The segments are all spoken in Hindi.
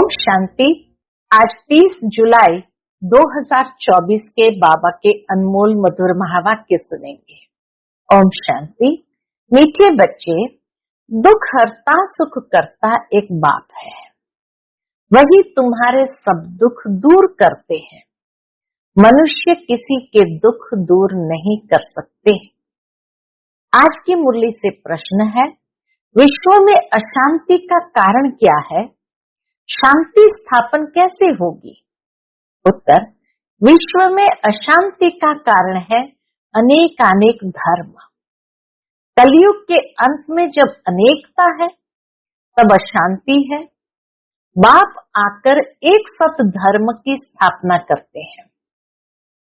ओम शांति। आज 30 जुलाई 2024 के बाबा के अनमोल मधुर महावाक्य सुनेंगे। ओम शांति। मीठे बच्चे, दुख हरता सुख करता एक बाप है, वही तुम्हारे सब दुख दूर करते हैं। मनुष्य किसी के दुख दूर नहीं कर सकते। आज की मुरली से प्रश्न है, विश्व में अशांति का कारण क्या है? शांति स्थापन कैसे होगी? उत्तर, विश्व में अशांति का कारण है अनेकानेक धर्म। कलयुग के अंत में जब अनेकता है तब अशांति है। बाप आकर एक सत धर्म की स्थापना करते हैं,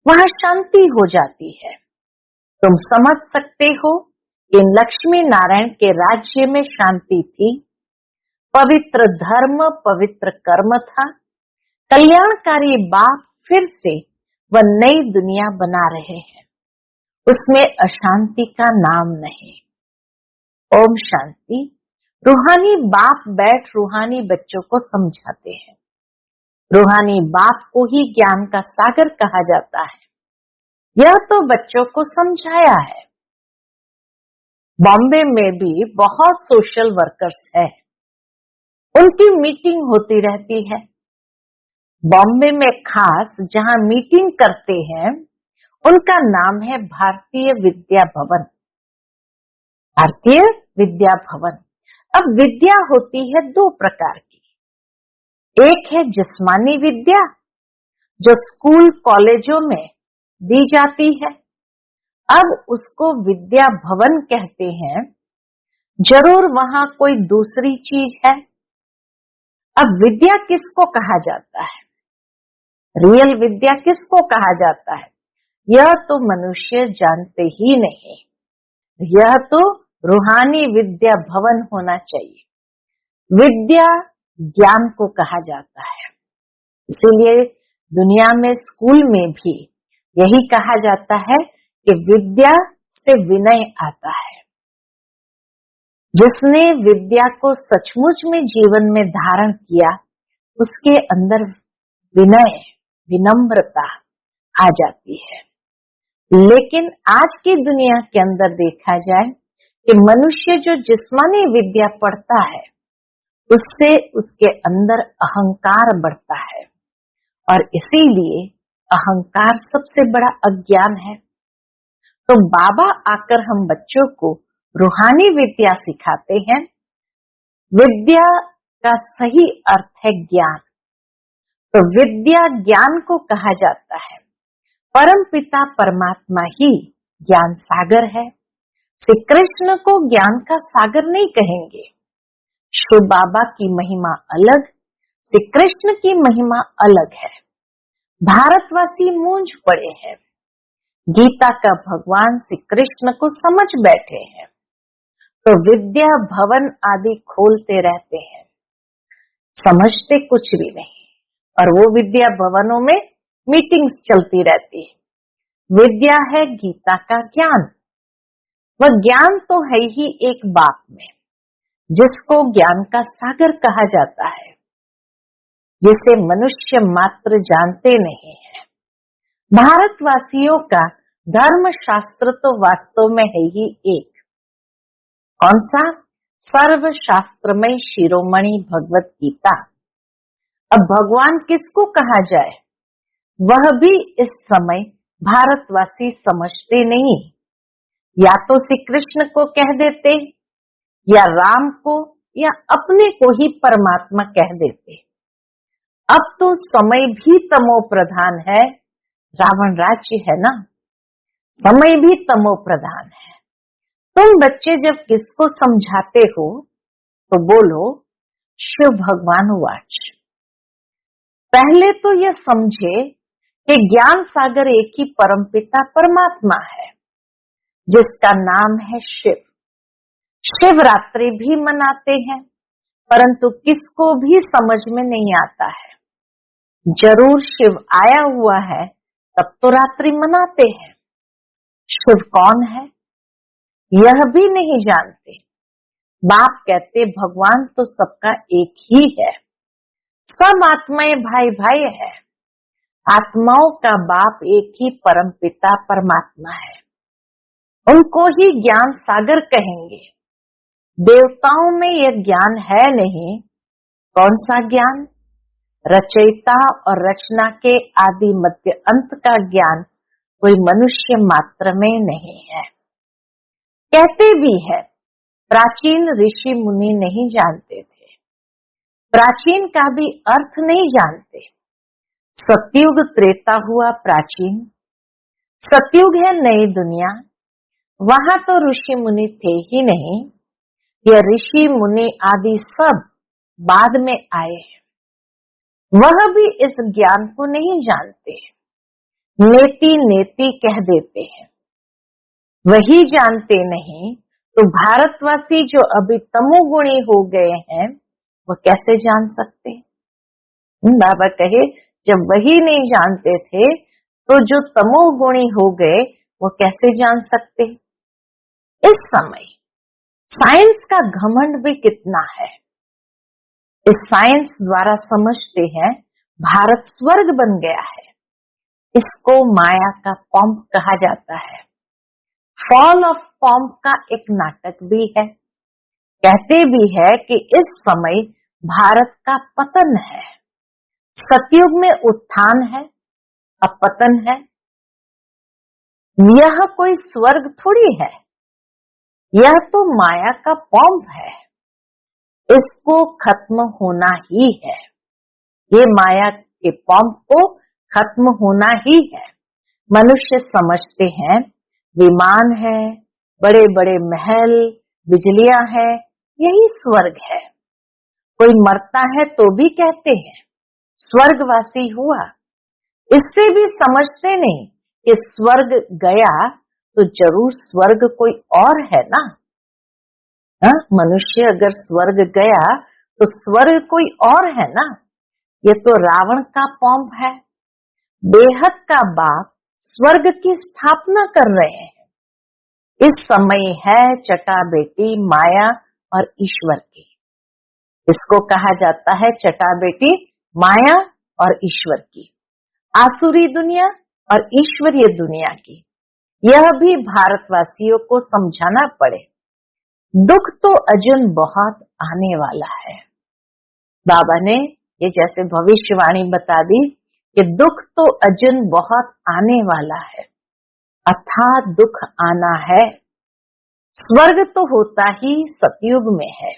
वहां शांति हो जाती है। तुम समझ सकते हो कि लक्ष्मी नारायण के राज्य में शांति थी, पवित्र धर्म, पवित्र कर्म था। कल्याणकारी बाप फिर से वह नई दुनिया बना रहे हैं, उसमें अशांति का नाम नहीं। ओम शांति। रूहानी बाप बैठ रूहानी बच्चों को समझाते हैं। रूहानी बाप को ही ज्ञान का सागर कहा जाता है। यह तो बच्चों को समझाया है। बॉम्बे में भी बहुत सोशल वर्कर्स हैं, उनकी मीटिंग होती रहती है। बॉम्बे में खास जहां मीटिंग करते हैं उनका नाम है भारतीय विद्या भवन। भारतीय विद्या भवन। अब विद्या होती है दो प्रकार की। एक है जिस्मानी विद्या, जो स्कूल कॉलेजों में दी जाती है। अब उसको विद्या भवन कहते हैं। जरूर वहां कोई दूसरी चीज है। अब विद्या किसको कहा जाता है? रियल विद्या किसको कहा जाता है? यह तो मनुष्य जानते ही नहीं। यह तो रूहानी विद्या भवन होना चाहिए। विद्या ज्ञान को कहा जाता है। इसीलिए दुनिया में स्कूल में भी यही कहा जाता है कि विद्या से विनय आता है। जिसने विद्या को सचमुच में जीवन में धारण किया, उसके अंदर विनय, विनम्रता आ जाती है। लेकिन आज की दुनिया के अंदर देखा जाए कि मनुष्य जो जिस्मानी विद्या पढ़ता है, उससे उसके अंदर अहंकार बढ़ता है, और इसीलिए अहंकार सबसे बड़ा अज्ञान है। तो बाबा आकर हम बच्चों को रूहानी विद्या सिखाते हैं। विद्या का सही अर्थ है ज्ञान। तो विद्या ज्ञान को कहा जाता है। परम पिता परमात्मा ही ज्ञान सागर है। श्री कृष्ण को ज्ञान का सागर नहीं कहेंगे। शिव बाबा की महिमा अलग, श्री कृष्ण की महिमा अलग है। भारतवासी मूंझ पड़े हैं। गीता का भगवान श्री कृष्ण को समझ बैठे हैं, तो विद्या भवन आदि खोलते रहते हैं, समझते कुछ भी नहीं। और वो विद्या भवनों में मीटिंग्स चलती रहती है। विद्या है गीता का ज्ञान। वह ज्ञान तो है ही एक बाप में, जिसको ज्ञान का सागर कहा जाता है, जिसे मनुष्य मात्र जानते नहीं है। भारतवासियों का धर्म शास्त्र तो वास्तव में है ही एक। कौन सा? सर्व शास्त्रमय शिरोमणि भगवत गीता। अब भगवान किसको कहा जाए, वह भी इस समय भारतवासी समझते नहीं। या तो श्री कृष्ण को कह देते, या राम को, या अपने को ही परमात्मा कह देते। अब तो समय भी तमो प्रधान है। रावण राज्य है ना, समय भी तमो प्रधान है। तुम बच्चे जब किसको समझाते हो तो बोलो शिव भगवान वाच। पहले तो यह समझे कि ज्ञान सागर एक ही परमपिता परमात्मा है, जिसका नाम है शिव। शिवरात्रि भी मनाते हैं, परंतु किसको भी समझ में नहीं आता है। जरूर शिव आया हुआ है तब तो रात्रि मनाते हैं। शिव कौन है यह भी नहीं जानते। बाप कहते भगवान तो सबका एक ही है। सब आत्माएं भाई भाई है। आत्माओं का बाप एक ही परम पिता परमात्मा है। उनको ही ज्ञान सागर कहेंगे। देवताओं में यह ज्ञान है नहीं। कौन सा ज्ञान? रचयिता और रचना के आदि मध्य अंत का ज्ञान कोई मनुष्य मात्र में नहीं है। कहते भी है प्राचीन ऋषि मुनि नहीं जानते थे। प्राचीन का भी अर्थ नहीं जानते। सतयुग त्रेता हुआ प्राचीन, सतयुग है नई दुनिया। वहां तो ऋषि मुनि थे ही नहीं। यह ऋषि मुनि आदि सब बाद में आए हैं। वह भी इस ज्ञान को नहीं जानते। नेति नेति कह देते हैं। वही जानते नहीं तो भारतवासी जो अभी तमोगुणी हो गए हैं वो कैसे जान सकते? बाबा कहे जब वही नहीं जानते थे तो जो तमोगुणी हो गए वो कैसे जान सकते? इस समय साइंस का घमंड भी कितना है। इस साइंस द्वारा समझते हैं भारत स्वर्ग बन गया है। इसको माया का पॉम्प कहा जाता है। फॉल ऑफ पॉम्प का एक नाटक भी है। कहते भी है कि इस समय भारत का पतन है। सतयुग में उत्थान है, अब पतन है। यह कोई स्वर्ग थोड़ी है, यह तो माया का पॉम्प है। इसको खत्म होना ही है। ये माया के पॉम्प को खत्म होना ही है। मनुष्य समझते हैं विमान है, बड़े बड़े महल, बिजलियां है, यही स्वर्ग है। कोई मरता है तो भी कहते हैं स्वर्गवासी हुआ। इससे भी समझते नहीं कि स्वर्ग गया तो जरूर स्वर्ग कोई और है ना। मनुष्य अगर स्वर्ग गया तो स्वर्ग कोई और है ना। ये तो रावण का पॉम्प है। बेहद का बाप स्वर्ग की स्थापना कर रहे हैं। इस समय है चटा बेटी माया और ईश्वर की। इसको कहा जाता है चटा बेटी माया और ईश्वर की। आसुरी दुनिया और ईश्वरीय दुनिया की। यह भी भारतवासियों को समझाना पड़े। दुख तो अजन बहुत आने वाला है। बाबा ने ये जैसे भविष्यवाणी बता दी कि दुख तो अजन बहुत आने वाला है, अर्थात दुख आना है। स्वर्ग तो होता ही सतयुग में है,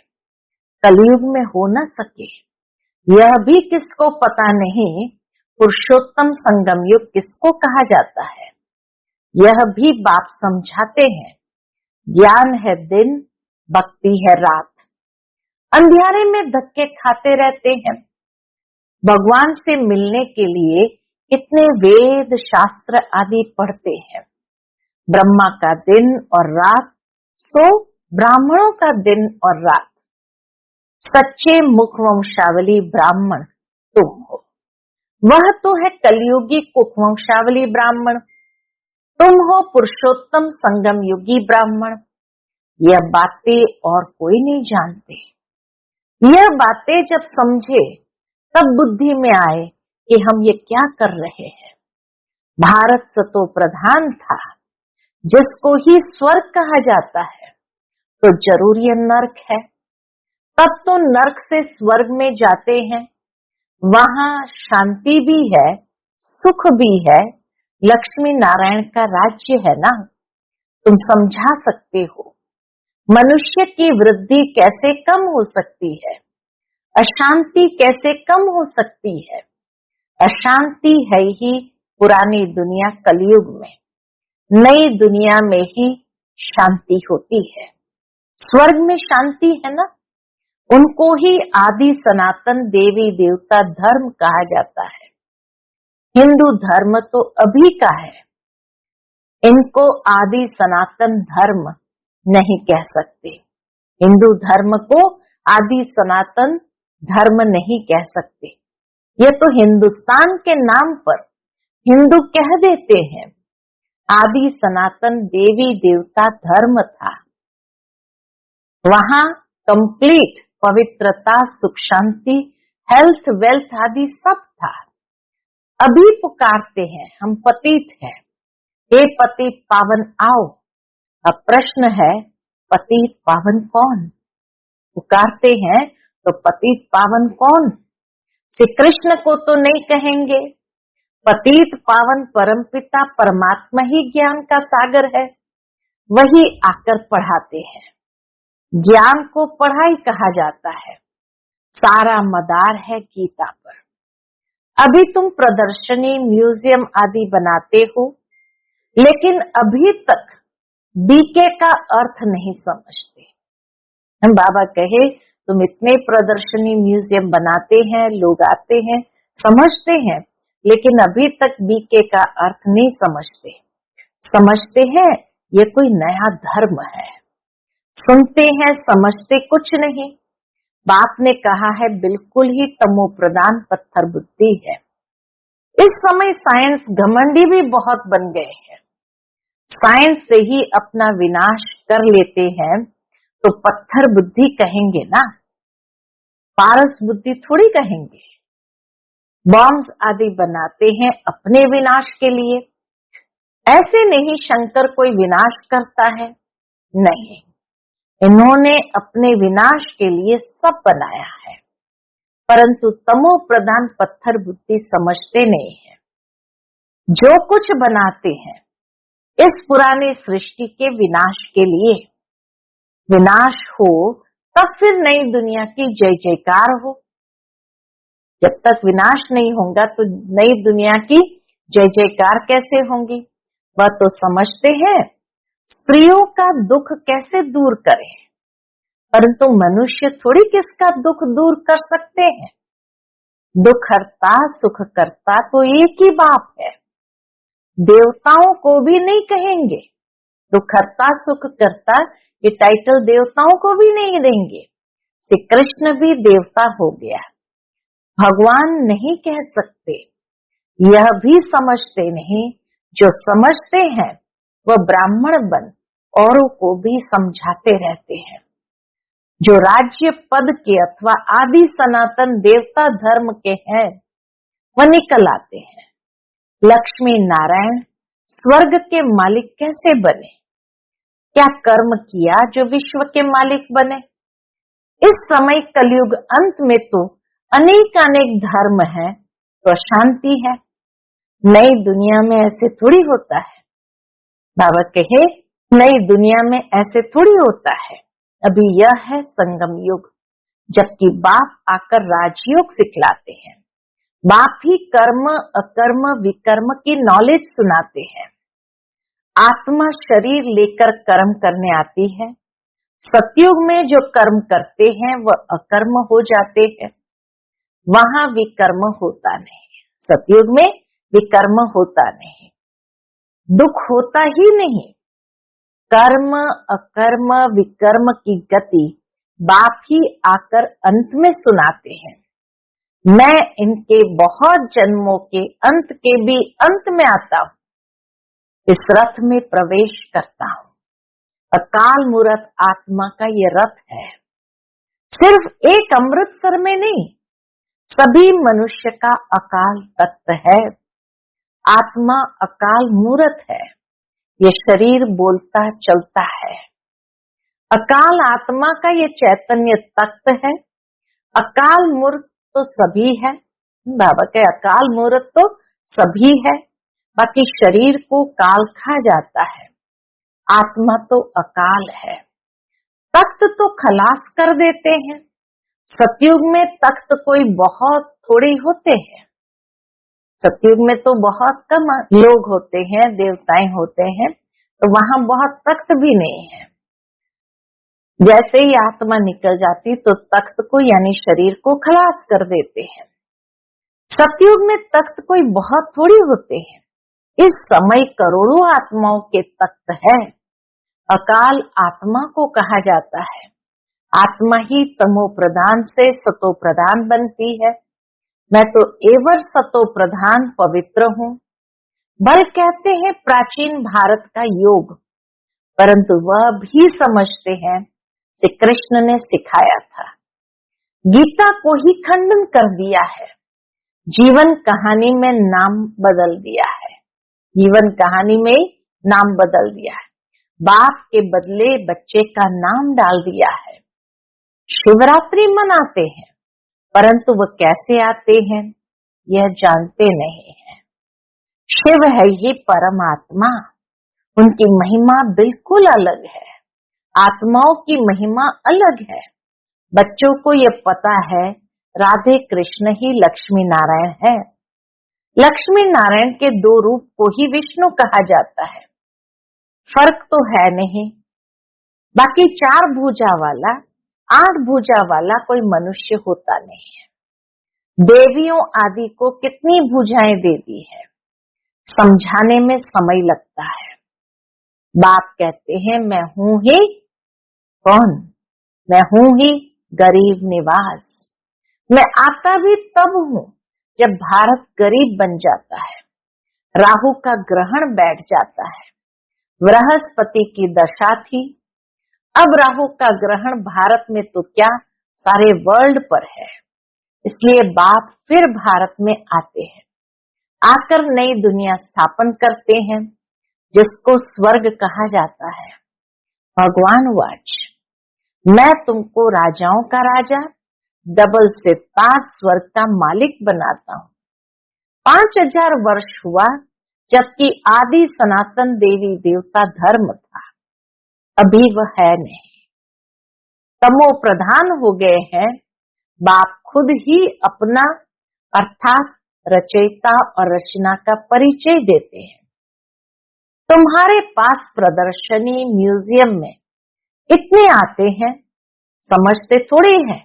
कलयुग में हो न सके। यह भी किसको पता नहीं पुरुषोत्तम संगम युग किसको कहा जाता है। यह भी बाप समझाते हैं। ज्ञान है दिन, भक्ति है रात। अंधियारे में धक्के खाते रहते हैं। भगवान से मिलने के लिए कितने वेद शास्त्र आदि पढ़ते हैं। ब्रह्मा का दिन और रात, सो ब्राह्मणों का दिन और रात। सच्चे मुखवंशावली ब्राह्मण तुम हो। वह तो है कलयुगी कुवंशावली ब्राह्मण। तुम हो पुरुषोत्तम संगम युगी ब्राह्मण। यह बातें और कोई नहीं जानते। यह बातें जब समझे तब बुद्धि में आए कि हम ये क्या कर रहे हैं। भारत सतो प्रधान था, जिसको ही स्वर्ग कहा जाता है, तो जरूर यह नर्क है। तब तो नर्क से स्वर्ग में जाते हैं। वहां शांति भी है, सुख भी है, लक्ष्मी नारायण का राज्य है ना। तुम समझा सकते हो मनुष्य की वृद्धि कैसे कम हो सकती है, अशांति कैसे कम हो सकती है। अशांति है ही पुरानी दुनिया कलयुग में, नई दुनिया में ही शांति होती है। स्वर्ग में शांति है ना। उनको ही आदि सनातन देवी देवता धर्म कहा जाता है। हिंदू धर्म तो अभी का है, इनको आदि सनातन धर्म नहीं कह सकते। हिंदू धर्म को आदि सनातन धर्म नहीं कह सकते। ये तो हिंदुस्तान के नाम पर हिंदू कह देते हैं। आदि सनातन देवी देवता धर्म था। वहां कंप्लीट पवित्रता सुख शांति हेल्थ, वेल्थ आदि सब था। अभी पुकारते हैं, हम पतित हैं, हे पतित पावन आओ। अब प्रश्न है, पतित पावन कौन? पुकारते हैं तो पतित पावन कौन? श्री कृष्ण को तो नहीं कहेंगे। पतित पावन परमपिता परमात्मा ही ज्ञान का सागर है, वही आकर पढ़ाते हैं। ज्ञान को पढ़ाई कहा जाता है, सारा मदार है गीता पर। अभी तुम प्रदर्शनी, म्यूजियम आदि बनाते हो, लेकिन अभी तक बीके का अर्थ नहीं समझते। हम बाबा कहे तुम इतने प्रदर्शनी, म्यूजियम बनाते हैं, लोग आते हैं, समझते हैं, लेकिन अभी तक बीके का अर्थ नहीं समझते। समझते हैं ये कोई नया धर्म है, सुनते हैं, समझते कुछ नहीं। बाप ने कहा है बिल्कुल ही तमो प्रधान पत्थर बुद्धि है। इस समय साइंस घमंडी भी बहुत बन गए हैं। साइंस से ही अपना विनाश कर लेते हैं तो पत्थर बुद्धि कहेंगे ना, पारस बुद्धि थोड़ी कहेंगे। बॉम्ब्स आदि बनाते हैं अपने विनाश के लिए। ऐसे नहीं शंकर कोई विनाश करता है, नहीं, इन्होंने अपने विनाश के लिए सब बनाया है, परंतु तमो प्रधान पत्थर बुद्धि समझते नहीं है। जो कुछ बनाते हैं इस पुरानी सृष्टि के विनाश के लिए, विनाश हो तब फिर नई दुनिया की जय जयकार हो। जब तक विनाश नहीं होगा तो नई दुनिया की जय जयकार कैसे होंगी? वह तो समझते हैं स्त्रियों का दुख कैसे दूर करें, परंतु मनुष्य थोड़ी किसका दुख दूर कर सकते हैं। दुख हरता सुख करता तो एक ही बाप है। देवताओं को भी नहीं कहेंगे, दुख हरता सुख करता ये टाइटल देवताओं को भी नहीं देंगे। श्री कृष्ण भी देवता हो गया, भगवान नहीं कह सकते। यह भी समझते नहीं, जो समझते हैं वह ब्राह्मण बन औरों को भी समझाते रहते हैं। जो राज्य पद के अथवा आदि सनातन देवता धर्म के हैं वह निकल आते हैं। लक्ष्मी नारायण स्वर्ग के मालिक कैसे बने? क्या कर्म किया जो विश्व के मालिक बने? इस समय कलयुग अंत में तो अनेक धर्म है तो शांति है। नई दुनिया में ऐसे थोड़ी होता है। बाबा कहे नई दुनिया में ऐसे थोड़ी होता है। अभी यह है संगम युग, जबकि बाप आकर राजयोग सिखलाते हैं। बाप ही कर्म अकर्म विकर्म की नॉलेज सुनाते हैं। आत्मा शरीर लेकर कर्म करने आती है। सतयुग में जो कर्म करते हैं वह अकर्म हो जाते हैं, वहां विकर्म होता नहीं। सतयुग में विकर्म होता नहीं, दुख होता ही नहीं। कर्म अकर्म विकर्म की गति बाप ही आकर अंत में सुनाते हैं। मैं इनके बहुत जन्मों के अंत के भी अंत में आता हूं, इस रथ में प्रवेश करता हूं। अकाल मूर्त आत्मा का ये रथ है। सिर्फ एक अमृतसर में नहीं, सभी मनुष्य का अकाल तत्व है। आत्मा अकाल मूर्त है, ये शरीर बोलता चलता है। अकाल आत्मा का ये चैतन्य तत्व है। अकाल मूर्त तो सभी है। बाबा के अकाल मूर्त तो सभी है, बाकी शरीर को काल खा जाता है। आत्मा तो अकाल है। तख्त तो खलास कर देते हैं। सतयुग में तख्त कोई बहुत थोड़े होते हैं। सतयुग में तो बहुत कम लोग होते हैं, देवताएं होते हैं, तो वहां बहुत तख्त भी नहीं है। जैसे ही आत्मा निकल जाती तो तख्त को यानी शरीर को खलास कर देते हैं। सतयुग में तख्त कोई बहुत थोड़ी होते हैं। इस समय करोड़ों आत्माओं के तख्त है। अकाल आत्मा को कहा जाता है। आत्मा ही तमो प्रधान से सतो प्रधान बनती है। मैं तो एवर सतो प्रधान पवित्र हूँ। बल कहते हैं प्राचीन भारत का योग, परंतु वह भी समझते हैं श्री कृष्ण ने सिखाया था। गीता को ही खंडन कर दिया है, जीवन कहानी में नाम बदल दिया है, जीवन कहानी में नाम बदल दिया है, बाप के बदले बच्चे का नाम डाल दिया है। शिवरात्रि मनाते हैं, परंतु वो कैसे आते हैं यह जानते नहीं हैं। शिव है ये परमात्मा, उनकी महिमा बिल्कुल अलग है, आत्माओं की महिमा अलग है। बच्चों को ये पता है राधे कृष्ण ही लक्ष्मी नारायण है। लक्ष्मी नारायण के दो रूप को ही विष्णु कहा जाता है, फर्क तो है नहीं। बाकी 4 भुजा वाला 8 भुजा वाला कोई मनुष्य होता नहीं है। देवियों आदि को कितनी भुजाएं दे दी है, समझाने में समय लगता है। बाप कहते हैं मैं हूं ही कौन, मैं हूं ही गरीब निवास। मैं आता भी तब हूं जब भारत गरीब बन जाता है, राहु का ग्रहण बैठ जाता है। बृहस्पति की दशा थी, अब राहु का ग्रहण भारत में तो क्या सारे वर्ल्ड पर है, इसलिए बाप फिर भारत में आते हैं, आकर नई दुनिया स्थापन करते हैं जिसको स्वर्ग कहा जाता है। भगवान वाच मैं तुमको राजाओं का राजा डबल से 5 स्वर्ग का मालिक बनाता हूँ। 5000 वर्ष हुआ जबकि आदि सनातन देवी देवता धर्म था, अभी वह है नहीं, तमो प्रधान हो गए हैं। बाप खुद ही अपना अर्थात रचयिता और रचना का परिचय देते हैं। तुम्हारे पास प्रदर्शनी म्यूजियम में इतने आते हैं, समझते थोड़ी हैं,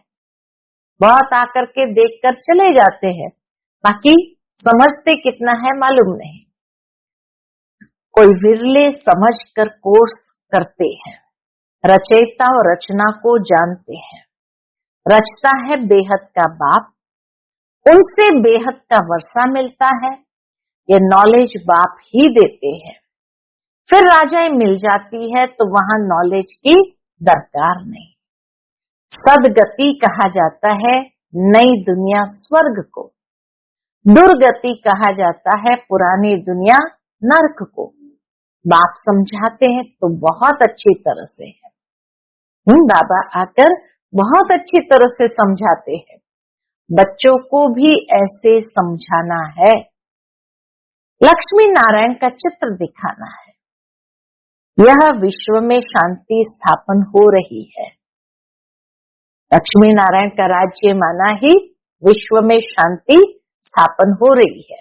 बहुत आकर के देखकर चले जाते हैं, बाकी समझते कितना है मालूम नहीं। कोई विरले समझकर कोर्स करते हैं, रचयिता और रचना को जानते हैं। रचता है बेहद का बाप, उनसे बेहद का वर्षा मिलता है, ये नॉलेज बाप ही देते हैं। फिर राजाएं मिल जाती है तो वहां नॉलेज की दरकार नहीं। सदगति कहा जाता है नई दुनिया स्वर्ग को, दुर्गति कहा जाता है पुरानी दुनिया नर्क को। बाप समझाते हैं तो बहुत अच्छी तरह से है, बाबा आकर बहुत अच्छी तरह से समझाते हैं। बच्चों को भी ऐसे समझाना है, लक्ष्मी नारायण का चित्र दिखाना है। यह विश्व में शांति स्थापन हो रही है। लक्ष्मी नारायण का राज्य माना ही विश्व में शांति स्थापन हो रही है।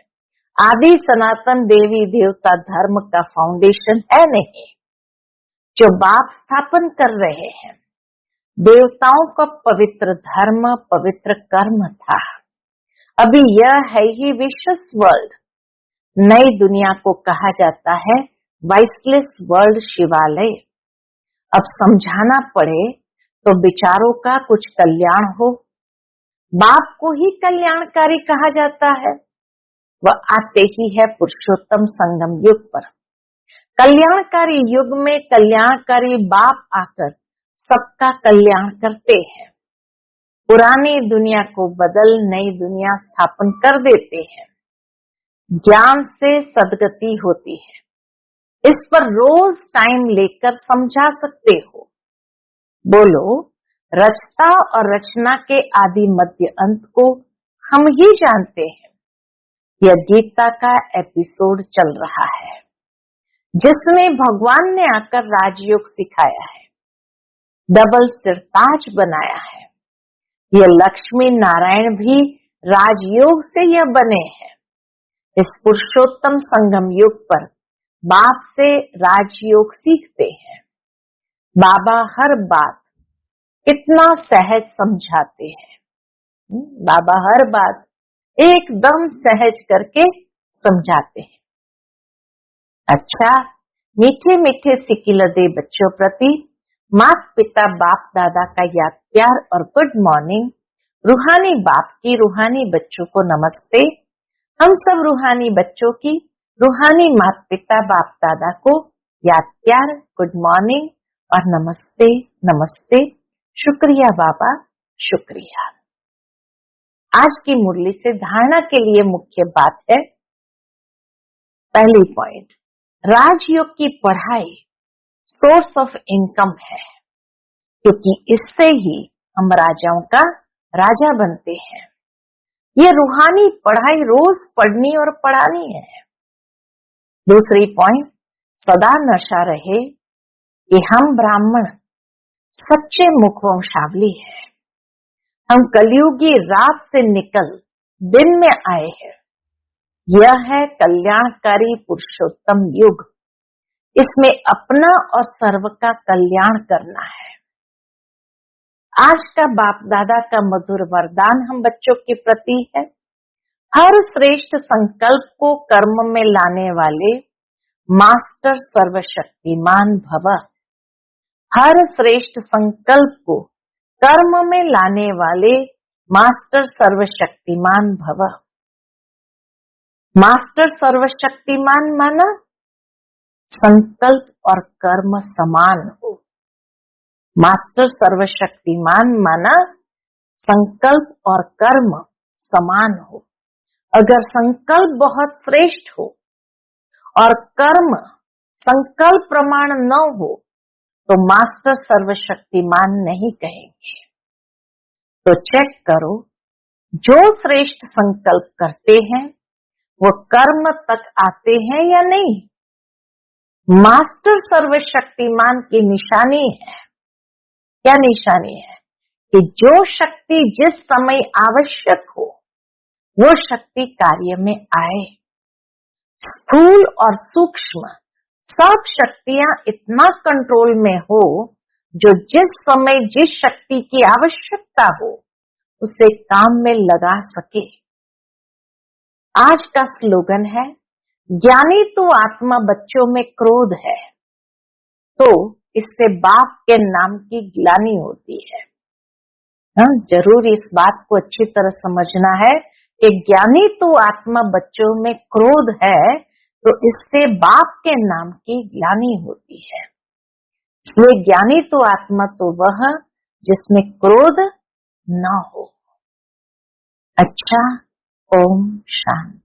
आदि सनातन देवी देवता धर्म का फाउंडेशन है नहीं, जो बाप स्थापन कर रहे हैं। देवताओं का पवित्र धर्म पवित्र कर्म था, अभी यह है ही विशेष वर्ल्ड। नई दुनिया को कहा जाता है वाइसलेस वर्ल्ड शिवालय। अब समझाना पड़े तो विचारों का कुछ कल्याण हो। बाप को ही कल्याणकारी कहा जाता है, वह आते ही है पुरुषोत्तम संगम युग पर। कल्याणकारी युग में कल्याणकारी बाप आकर सबका कल्याण करते हैं, पुरानी दुनिया को बदल नई दुनिया स्थापन कर देते हैं। ज्ञान से सदगति होती है, इस पर रोज टाइम लेकर समझा सकते हो। बोलो, रचता और रचना के आदि मध्य अंत को हम ही जानते हैं। यह गीता का एपिसोड चल रहा है जिसमें भगवान ने आकर राजयोग सिखाया है, डबल सिरताज बनाया है। यह लक्ष्मी नारायण भी राजयोग से यह बने हैं। इस पुरुषोत्तम संगम युग पर बाप से राजयोग सीखते हैं। बाबा हर बात कितना सहज समझाते हैं, बाबा हर बात एकदम सहज करके समझाते हैं। अच्छा, मीठे मीठे सिकिलदे बच्चों प्रति माता पिता बाप दादा का याद प्यार और गुड मॉर्निंग। रूहानी बाप की रूहानी बच्चों को नमस्ते। हम सब रूहानी बच्चों की रूहानी माता पिता बाप दादा को याद प्यार गुड मॉर्निंग और नमस्ते नमस्ते। शुक्रिया बाबा, शुक्रिया। आज की मुरली से धारणा के लिए मुख्य बात है, पहली पॉइंट, राजयोग की पढ़ाई सोर्स ऑफ इनकम है, क्योंकि इससे ही हम राजाओं का राजा बनते हैं। ये रूहानी पढ़ाई रोज पढ़नी और पढ़ानी है। दूसरी पॉइंट, सदा नशा रहे कि हम ब्राह्मण सच्चे मुखवंशावली है, हम कलयुगी रात से निकल दिन में आए हैं। यह है कल्याणकारी पुरुषोत्तम युग, इसमें अपना और सर्व का कल्याण करना है। आज का बाप दादा का मधुर वरदान हम बच्चों के प्रति है, हर श्रेष्ठ संकल्प को कर्म में लाने वाले मास्टर सर्वशक्तिमान भव। हर श्रेष्ठ संकल्प को कर्म में लाने वाले मास्टर सर्वशक्तिमान भव। मास्टर सर्वशक्तिमान माना संकल्प और कर्म समान हो। मास्टर सर्वशक्तिमान माना संकल्प और कर्म समान हो। अगर संकल्प बहुत श्रेष्ठ हो और कर्म संकल्प प्रमाण न हो तो मास्टर सर्वशक्तिमान नहीं कहेंगे। तो चेक करो, जो श्रेष्ठ संकल्प करते हैं वो कर्म तक आते हैं या नहीं। मास्टर सर्वशक्तिमान की निशानी है, क्या निशानी है, कि जो शक्ति जिस समय आवश्यक हो वो शक्ति कार्य में आए। स्थूल और सूक्ष्म सब शक्तियां इतना कंट्रोल में हो जो जिस समय जिस शक्ति की आवश्यकता हो उसे काम में लगा सके। आज का स्लोगन है, ज्ञानी तो आत्मा बच्चों में क्रोध है, तो इससे बाप के नाम की ग्लानि होती है। जरूर इस बात को अच्छी तरह समझना है कि ज्ञानी तो आत्मा बच्चों में क्रोध है, तो इससे बाप के नाम की ग्लानि होती है। ये ज्ञानी तो आत्मा तो वह जिसमें क्रोध न हो। अच्छा, ओम शांति।